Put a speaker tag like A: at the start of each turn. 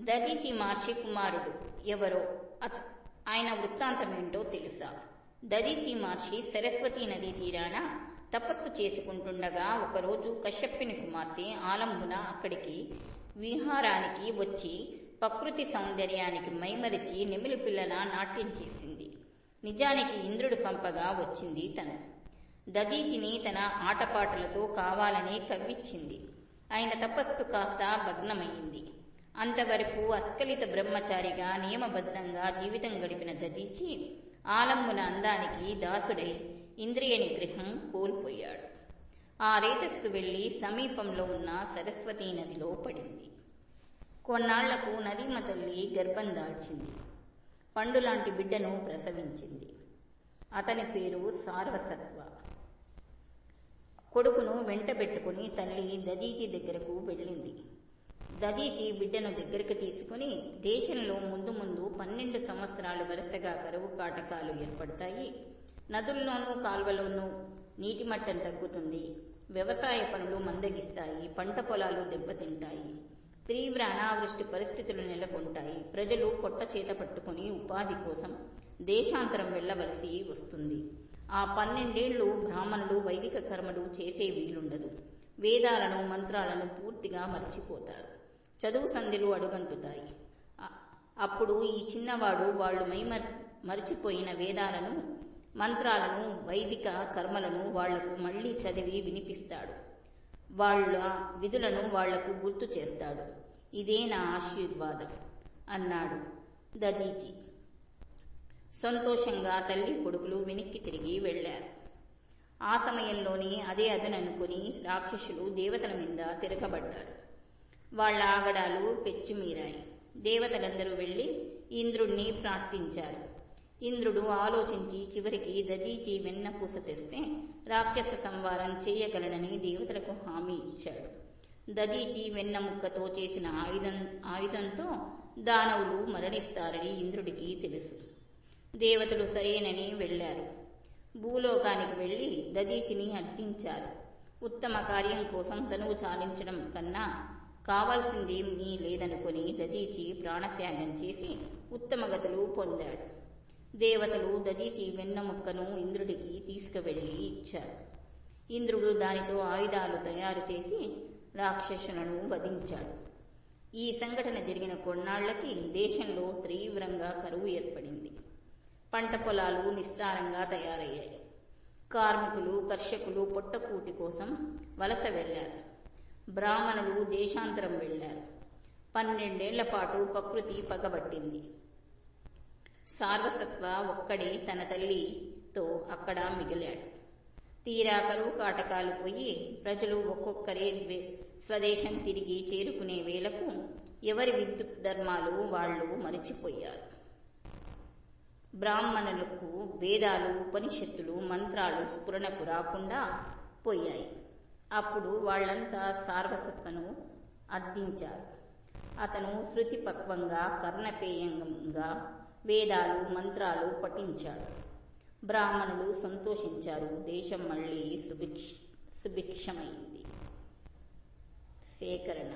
A: దదీచి మహర్షి కుమారుడు ఎవరో ఆయన వృత్తాంతమేంటో తెలుసా? దదీచి మహర్షి సరస్వతీ నదీ తీరాన తపస్సు చేసుకుంటుండగా ఒకరోజు కశ్యపుని కుమార్తె ఆలంబున అక్కడికి విహారానికి వచ్చి ప్రకృతి సౌందర్యానికి మైమరిచి నెమిలి పిల్లల నాట్యం చేసింది. నిజానికి ఇంద్రుడు పంపగా వచ్చింది తను. దదీచిని తన ఆటపాటలతో కావాలని కవ్వించింది. ఆయన తపస్సు కాస్త భగ్నమైంది. అంతవరకు అస్ఖలిత బ్రహ్మచారిగా నియమబద్ధంగా జీవితం గడిపిన దదీచి ఆలంబున అందానికి దాసుడై ఇంద్రియ నిగ్రహం కోల్పోయాడు. ఆ రేతస్సు వెళ్లి సమీపంలో ఉన్న సరస్వతీ నదిలో పడింది. కొన్నాళ్లకు నదీమ తల్లి గర్భం దాల్చింది. పండులాంటి బిడ్డను ప్రసవించింది. అతని పేరు సార్వసత్వ. కొడుకును వెంటబెట్టుకుని తల్లి దదీచి దగ్గరకు వెళ్ళింది. దదీచి బిడ్డను దగ్గరికి తీసుకుని, దేశంలో ముందు ముందు 12 సంవత్సరాలు వరుసగా కరువు కాటకాలు ఏర్పడతాయి, నదుల్లోనూ కాల్వలోనూ నీటి మట్టం తగ్గుతుంది, వ్యవసాయ పనులు మందగిస్తాయి, పంట పొలాలు దెబ్బతింటాయి, తీవ్ర అనావృష్టి పరిస్థితులు నెలకొంటాయి, ప్రజలు పొట్ట చేత పట్టుకుని ఉపాధి కోసం దేశాంతరం వెళ్లవలసి వస్తుంది. ఆ 12 ఏళ్లు బ్రాహ్మణులు వైదిక కర్మలు చేసే వీలుండదు. వేదాలను మంత్రాలను పూర్తిగా మర్చిపోతారు. చదువు సంధ్యలు అడుగంటుతాయి. అప్పుడు ఈ చిన్నవాడు వాళ్ళు మరిచిపోయిన వేదాలను మంత్రాలను వైదిక కర్మలను వాళ్లకు మళ్లీ చదివి వినిపిస్తాడు. వాళ్ళ విధులను వాళ్లకు గుర్తు చేస్తాడు. ఇదే నా ఆశీర్వాదం అన్నాడు దదీచి. సంతోషంగా తల్లి కొడుకులు వెనక్కి తిరిగి వెళ్లారు. ఆ సమయంలోనే అదే అదుననుకుని రాక్షసులు దేవతల మీద తిరగబడ్డారు. వాళ్ల ఆగడాలు పెచ్చుమీరాయి. దేవతలందరూ వెళ్లి ఇంద్రుణ్ణి ప్రార్థించారు. ఇంద్రుడు ఆలోచించి చివరికి దదీచి వెన్నపూస తెస్తే రాక్షస సంహారం చేయగలనని దేవతలకు హామీ ఇచ్చాడు. దదీచి వెన్న ముక్కతో చేసిన ఆయుధంతో దానవులు మరణిస్తారని ఇంద్రుడికి తెలుసు. దేవతలు సరేనని వెళ్లారు. భూలోకానికి వెళ్లి దదీచిని అర్థించారు. ఉత్తమ కార్యం కోసం తనువు చాలించడం కన్నా కావాల్సిందేమీ లేదనుకుని దదీచి ప్రాణత్యాగం చేసి ఉత్తమగతులు పొందాడు. దేవతలు దదీచి వెన్న ముక్కను ఇంద్రుడికి తీసుకువెళ్లి ఇచ్చారు. ఇంద్రుడు దానితో ఆయుధాలు తయారు చేసి రాక్షసులను వధించాడు. ఈ సంఘటన జరిగిన కొన్నాళ్లకి దేశంలో తీవ్రంగా కరువు ఏర్పడింది. పంట పొలాలు నిస్తారంగా తయారయ్యాయి. కార్మికులు కర్షకులు పొట్టకూటి కోసం వలస వెళ్లారు. బ్రాహ్మణులు దేశాంతరం వెళ్లారు. 12 ఏళ్ల పాటు ప్రకృతి పగబట్టింది. సార్వసత్వ ఒక్కడే తన తల్లితో అక్కడ మిగిలాడు. తీరా కరువు కాటకాలు పోయి ప్రజలు ఒక్కొక్కరే స్వదేశం తిరిగి చేరుకునే వేళకు ఎవరి విద్యుత్ ధర్మాలు వాళ్లు మరిచిపోయారు. బ్రాహ్మణులకు వేదాలు ఉపనిషత్తులు మంత్రాలు స్ఫురణకు రాకుండా పోయాయి. అప్పుడు వాళ్లంతా సార్వసత్వను అర్థించారు. అతను శృతిపక్వంగా కర్ణపేయంగా వేదాలు మంత్రాలు పఠించాడు. బ్రాహ్మణులు సంతోషించారు. దేశం మళ్లీ సుభిక్షమైంది. సేకరణ